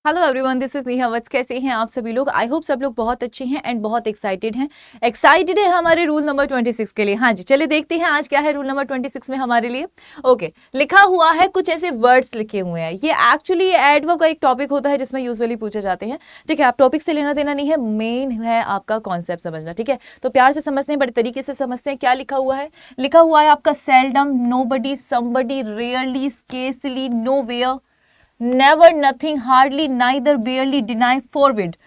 Hello everyone, this is Neha Vats. कैसे हैं आप सभी लोग? आई होप सब लोग बहुत अच्छे हैं एंड बहुत एक्साइटेड हैं हमारे रूल नंबर 26 के लिए। हाँ जी, चलिए देखते हैं आज क्या है रूल नंबर 26 में हमारे लिए। ओके, लिखा हुआ है, कुछ ऐसे वर्ड्स लिखे हुए हैं। ये एक्चुअली एडवर्ब का एक टॉपिक होता है जिसमें यूजुअली पूछे जाते हैं। ठीक है, आप टॉपिक से लेना देना नहीं है, मेन है आपका कॉन्सेप्ट समझना। ठीक है, तो प्यार से समझते हैं, बड़े तरीके से समझते हैं। क्या लिखा हुआ है? लिखा हुआ है आपका seldom, nobody, somebody, rarely, scarcely, nowhere, never, nothing, hardly, neither, barely, deny, forbid,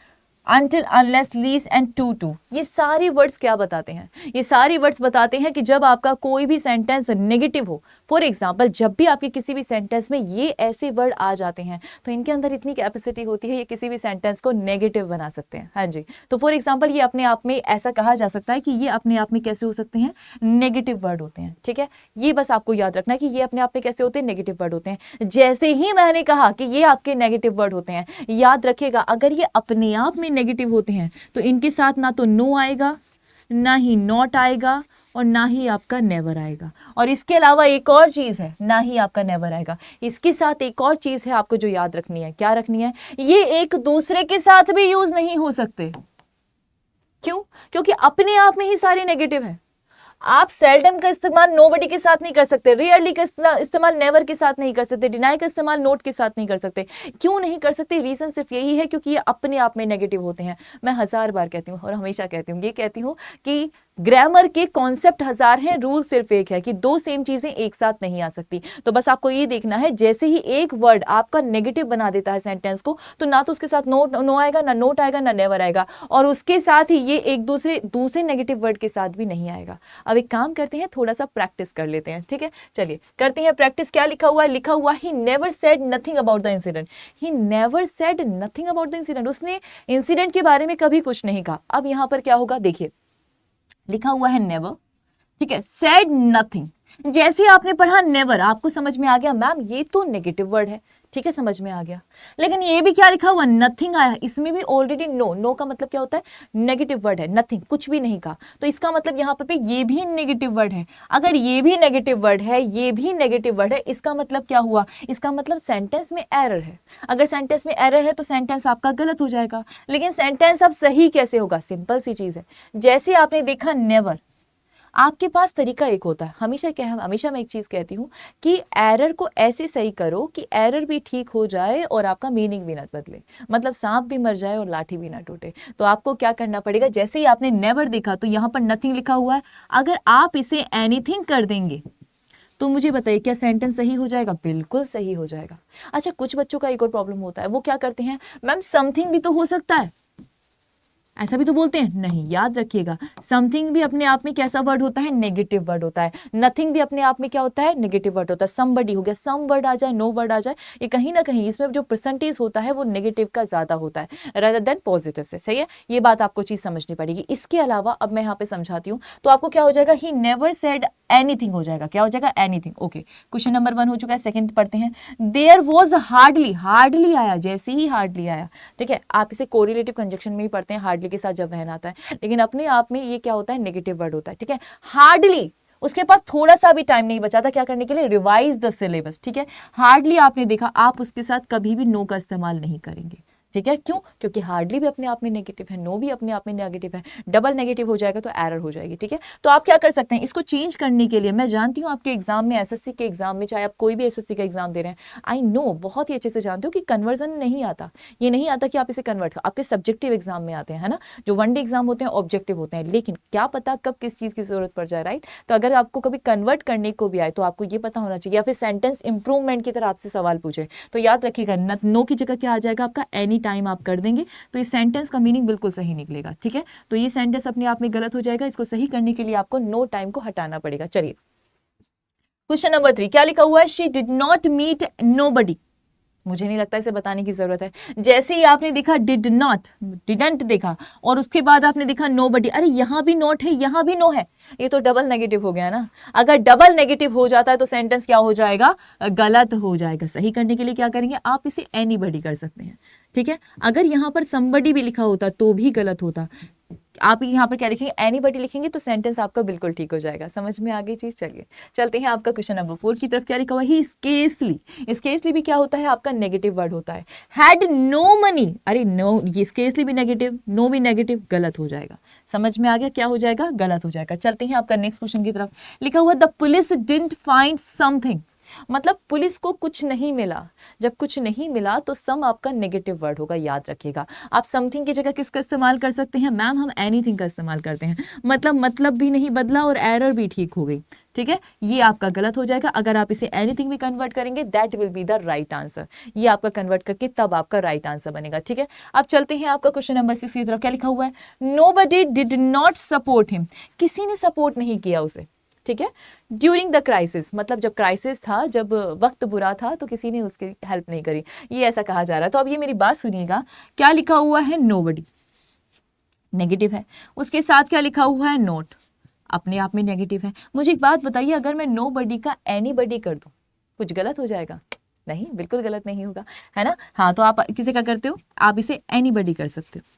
until, unless, least and to। ये सारे वर्ड्स क्या बताते हैं? ये सारे वर्ड्स बताते हैं कि जब आपका कोई भी सेंटेंस नेगेटिव हो, फॉर एग्जाम्पल जब भी आपके किसी भी सेंटेंस में ये ऐसे वर्ड आ जाते हैं तो इनके अंदर इतनी कैपेसिटी होती है, ये किसी भी सेंटेंस को नेगेटिव बना सकते हैं। हाँ जी, तो फॉर एग्जाम्पल ये अपने आप में ऐसा कहा जा सकता है कि ये अपने आप में कैसे हो सकते हैं? नेगेटिव वर्ड होते हैं। ठीक है, ये बस आपको याद रखना है कि ये अपने आप में कैसे होते हैं? नेगेटिव वर्ड होते हैं। जैसे ही मैंने कहा कि ये आपके नेगेटिव वर्ड होते हैं, याद रखिएगा अगर ये अपने आप में नेगेटिव होते हैं तो इनके साथ ना तो नो आएगा, ना ही नॉट आएगा, और ना ही आपका नेवर आएगा। और इसके अलावा एक और चीज है, ना ही आपका नेवर आएगा, इसके साथ एक और चीज है आपको जो याद रखनी है। क्या रखनी है? ये एक दूसरे के साथ भी यूज नहीं हो सकते। क्यों? क्योंकि अपने आप में ही सारे नेगेटिव है। आप सेल्डम का इस्तेमाल नोबडी के साथ नहीं कर सकते, रेयरली का इस्तेमाल नेवर के साथ नहीं कर सकते, डिनाई का इस्तेमाल नोट के साथ नहीं कर सकते। क्यों नहीं कर सकते? रीजन सिर्फ यही है क्योंकि ये अपने आप में नेगेटिव होते हैं। मैं 1000 बार कहती हूँ और हमेशा कहती हूँ, ये कहती हूँ कि ग्रामर के कॉन्सेप्ट 1000 हैं, रूल सिर्फ एक है कि दो सेम चीजें एक साथ नहीं आ सकती। तो बस आपको ये देखना है, जैसे ही एक वर्ड आपका नेगेटिव बना देता है सेंटेंस को, तो ना तो उसके साथ नो आएगा, ना नोट आएगा, ना नेवर आएगा, और उसके साथ ही ये एक दूसरे नेगेटिव वर्ड के साथ भी नहीं आएगा। अब एक काम करते हैं, थोड़ा सा प्रैक्टिस कर लेते हैं। ठीक है, चलिए करते हैं प्रैक्टिस। क्या लिखा हुआ है? लिखा हुआ he never said nothing about the incident. He never said nothing about the incident. उसने इंसिडेंट के बारे में कभी कुछ नहीं कहा। अब यहां पर क्या होगा? देखिए, लिखा हुआ है नेवर, ठीक है, सेड नथिंग। जैसे आपने पढ़ा नेवर, आपको समझ में आ गया मैम ये तो नेगेटिव वर्ड है। ठीक है, समझ में आ गया। लेकिन ये भी क्या लिखा हुआ? नथिंग आया, इसमें भी ऑलरेडी नो का मतलब क्या होता है? नेगेटिव वर्ड है। नथिंग, कुछ भी नहीं कहा, तो इसका मतलब यहाँ पे ये भी नेगेटिव वर्ड है। अगर ये भी नेगेटिव वर्ड है, ये भी नेगेटिव वर्ड है, इसका मतलब क्या हुआ? इसका मतलब सेंटेंस में एरर है। अगर सेंटेंस में एरर है तो सेंटेंस आपका गलत हो जाएगा। लेकिन सेंटेंस अब सही कैसे होगा? सिंपल सी चीज है, जैसे आपने देखा नेवर, आपके पास तरीका एक होता है। हमेशा मैं एक चीज कहती हूँ कि एरर को ऐसे सही करो कि एरर भी ठीक हो जाए और आपका मीनिंग भी ना बदले, मतलब सांप भी मर जाए और लाठी भी ना टूटे। तो आपको क्या करना पड़ेगा? जैसे ही आपने नेवर देखा तो यहाँ पर नथिंग लिखा हुआ है, अगर आप इसे एनीथिंग कर देंगे तो मुझे बताइए क्या सेंटेंस सही हो जाएगा? बिल्कुल सही हो जाएगा। अच्छा, कुछ बच्चों का एक और प्रॉब्लम होता है, वो क्या करते हैं, मैम समथिंग भी तो हो सकता है, ऐसा भी तो बोलते हैं। नहीं, याद रखिएगा, समथिंग भी अपने आप में कैसा वर्ड होता है? नेगेटिव वर्ड होता है। नथिंग भी अपने आप में क्या होता है? नेगेटिव वर्ड होता है। समबडी हो गया, सम वर्ड आ जाए, नो वर्ड आ जाए, ये कहीं ना कहीं इसमें जो परसेंटेज होता है वो नेगेटिव का ज्यादा होता है रादर देन पॉजिटिव से। सही है, ये बात आपको चीज समझनी पड़ेगी। इसके अलावा अब मैं यहाँ पे समझाती हूँ, तो आपको क्या हो जाएगा? ही नेवर सेड एनीथिंग हो जाएगा। क्या हो जाएगा? एनीथिंग। ओके, क्वेश्चन नंबर 1 हो चुका है। सेकंड पढ़ते हैं। देयर वॉज हार्डली, हार्डली आया, जैसे ही हार्डली आया, ठीक है, आप इसे कोरिलेटिव कंजक्शन में ही पढ़ते हैं, हार्डली के साथ जब वहन आता है, लेकिन अपने आप में ये क्या होता है? नेगेटिव वर्ड होता है। ठीक है, हार्डली, उसके पास थोड़ा सा भी टाइम नहीं बचा था क्या करने के लिए? Revise the syllabus. ठीक है, हार्डली आपने देखा, आप उसके साथ कभी भी नो का इस्तेमाल नहीं करेंगे। ठीक है, क्यों? क्योंकि हार्डली भी अपने आप में नेगेटिव है, नो भी अपने आप में नेगेटिव है, डबल नेगेटिव हो जाएगा तो एरर हो जाएगी। ठीक है, तो आप क्या कर सकते हैं, इसको चेंज करने के लिए, मैं जानती हूँ आपके एग्जाम में, एसएससी के एग्जाम में, चाहे आप कोई भी एसएससी का एग्जाम दे रहे हैं, आई नो बहुत ही अच्छे से जानते हो कि कन्वर्जन नहीं आता। ये नहीं आता कि आप इसे कन्वर्ट कर, आपके सब्जेक्टिव एग्जाम में आते हैं, है ना, जो वन डे एग्जाम होते हैं, ऑब्जेक्टिव होते हैं, लेकिन क्या पता कब किस चीज की जरूरत पड़ जाए, राइट। तो अगर आपको कभी कन्वर्ट करने को भी आए तो आपको ये पता होना चाहिए, या फिर सेंटेंस इंप्रूवमेंट की तरह आपसे सवाल पूछे तो याद रखिएगा, नो की जगह क्या आ जाएगा आपका? एनी टाइम आप कर देंगे, तो इस सेंटेंस का मीनिंग बिल्कुल सही निकलेगा। ठीक है, तो ये सेंटेंस अपने आप में गलत हो जाएगा, इसको सही करने के लिए आपको नो टाइम को हटाना पड़ेगा। चलिए, क्वेश्चन नंबर 3 क्या लिखा हुआ है? She did not meet nobody. मुझे नहीं लगता इसे बताने की जरूरत है। जैसे ही आपने देखा डिड नॉट, डिडंट देखा, और उसके बाद आपने देखा नोबडी, अरे यहां भी नॉट है, यहां भी नो है, ये तो डबल नेगेटिव हो गया ना। अगर डबल नेगेटिव हो जाता है तो सेंटेंस क्या हो जाएगा? गलत हो जाएगा। सही करने के लिए क्या करेंगे? आप इसे एनीबडी कर सकते हैं। ठीक है, अगर यहां पर समबडी भी लिखा होता तो भी गलत होता, आप यहाँ पर क्या लिखेंगे, एनीबडी लिखेंगे तो सेंटेंस आपका बिल्कुल ठीक हो जाएगा। समझ में आ गई चीज। चलिए चलते हैं आपका क्वेश्चन नंबर 4 की तरफ। क्या लिखा हुआ है, स्केसली। स्केसली भी क्या होता है, आपका नेगेटिव वर्ड होता है। हैड नो मनी, अरे नो, ये स्केसली भी नेगेटिव, नो भी नेगेटिव, गलत हो जाएगा। समझ में आ गया, क्या हो जाएगा, गलत हो जाएगा। चलते हैं आपका नेक्स्ट क्वेश्चन की तरफ। लिखा हुआ the police didn't find something, मतलब पुलिस को कुछ नहीं मिला। जब कुछ नहीं मिला तो सम आपका नेगेटिव वर्ड होगा, याद रखिएगा। आप समथिंग की जगह किसका इस्तेमाल कर सकते हैं, मैम हम एनीथिंग का इस्तेमाल करते हैं। मतलब भी नहीं बदला और एरर भी ठीक हो गई, ठीक है, ये आपका गलत हो जाएगा। अगर आप इसे एनीथिंग भी कन्वर्ट करेंगे that will be the right answer. ये आपका कन्वर्ट करके तब आपका राइट आंसर बनेगा, ठीक है। अब चलते हैं आपका क्वेश्चन नंबर 6 की तरफ। क्या लिखा हुआ है, nobody did not support him, किसी ने सपोर्ट नहीं किया उसे, ठीक है। ड्यूरिंग द क्राइसिस, मतलब जब क्राइसिस था, जब वक्त बुरा था तो किसी ने उसकी हेल्प नहीं करी, ये ऐसा कहा जा रहा है। तो अब ये मेरी बात सुनिएगा, क्या लिखा हुआ है, नोबडी नेगेटिव है, उसके साथ क्या लिखा हुआ है, नोट, अपने आप में नेगेटिव है। मुझे एक बात बताइए, अगर मैं नोबडी का एनीबडी कर दूं, कुछ गलत हो जाएगा? नहीं, बिल्कुल गलत नहीं होगा, है ना। हाँ, तो आप किसे क्या करते हो, आप इसे एनीबडी कर सकते हो,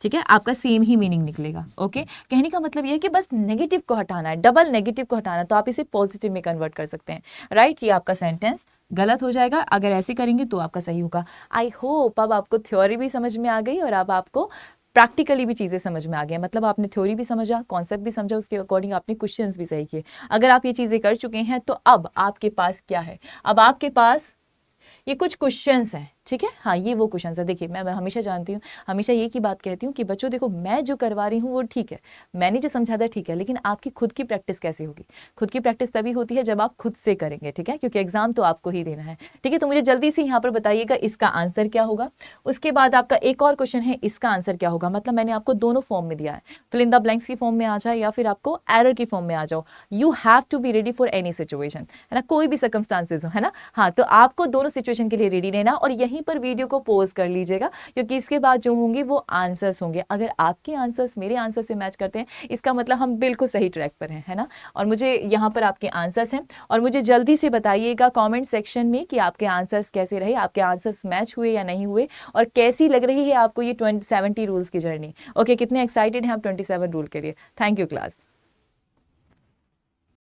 ठीक है, आपका सेम ही मीनिंग निकलेगा। ओके, कहने का मतलब यह है कि बस नेगेटिव को हटाना है, डबल नेगेटिव को हटाना है, तो आप इसे पॉजिटिव में कन्वर्ट कर सकते हैं, राइट। ये आपका सेंटेंस गलत हो जाएगा, अगर ऐसे करेंगे तो आपका सही होगा। आई होप अब आपको थ्योरी भी समझ में आ गई और अब आपको प्रैक्टिकली भी चीज़ें समझ में आ गई। मतलब आपने थ्योरी भी समझा, कॉन्सेप्ट भी समझा, उसके अकॉर्डिंग आपने क्वेश्चंस भी सही किए। अगर आप ये चीज़ें कर चुके हैं तो अब आपके पास क्या है, अब आपके पास ये कुछ क्वेश्चंस हैं, ठीक है। हाँ, ये वो क्वेश्चंस है। देखिए, मैं हमेशा जानती हूँ, हमेशा ये की बात कहती हूँ कि बच्चों देखो, मैं जो करवा रही हूँ वो ठीक है, मैंने जो समझा था ठीक है, लेकिन आपकी खुद की प्रैक्टिस कैसे होगी? खुद की प्रैक्टिस तभी होती है जब आप खुद से करेंगे, ठीक है, क्योंकि एग्जाम तो आपको ही देना है, ठीक है। तो मुझे जल्दी से यहाँ पर बताइएगा इसका आंसर क्या होगा। उसके बाद आपका एक और क्वेश्चन है, इसका आंसर क्या होगा। मतलब मैंने आपको दोनों फॉर्म में दिया है, फिल इन द ब्लैंक्स की फॉर्म में आ जाए या फिर आपको एरर की फॉर्म में आ जाओ। You have to be ready for any situation, है ना, कोई भी सर्कमस्टांसेस हो, है ना। हाँ, तो आपको दोनों सिचुएशन के लिए रेडी रहना और यहीं पर वीडियो को पॉज कर लीजिएगा, क्योंकि इसके बाद जो होंगे वो आंसर्स होंगे। अगर आपके आंसर्स मेरे आंसर से मैच करते हैं, इसका मतलब हम बिल्कुल सही ट्रैक पर हैं, है ना। और मुझे यहाँ पर आपके आंसर्स हैं और मुझे जल्दी से बताइएगा कमेंट सेक्शन में कि आपके आंसर्स कैसे रहे, आपके आंसर्स मैच हुए या नहीं हुए, और कैसी लग रही है आपको ये 70 रूल्स की जर्नी। ओके, कितने एक्साइटेड हैं आप 27 रूल के लिए। Thank you class.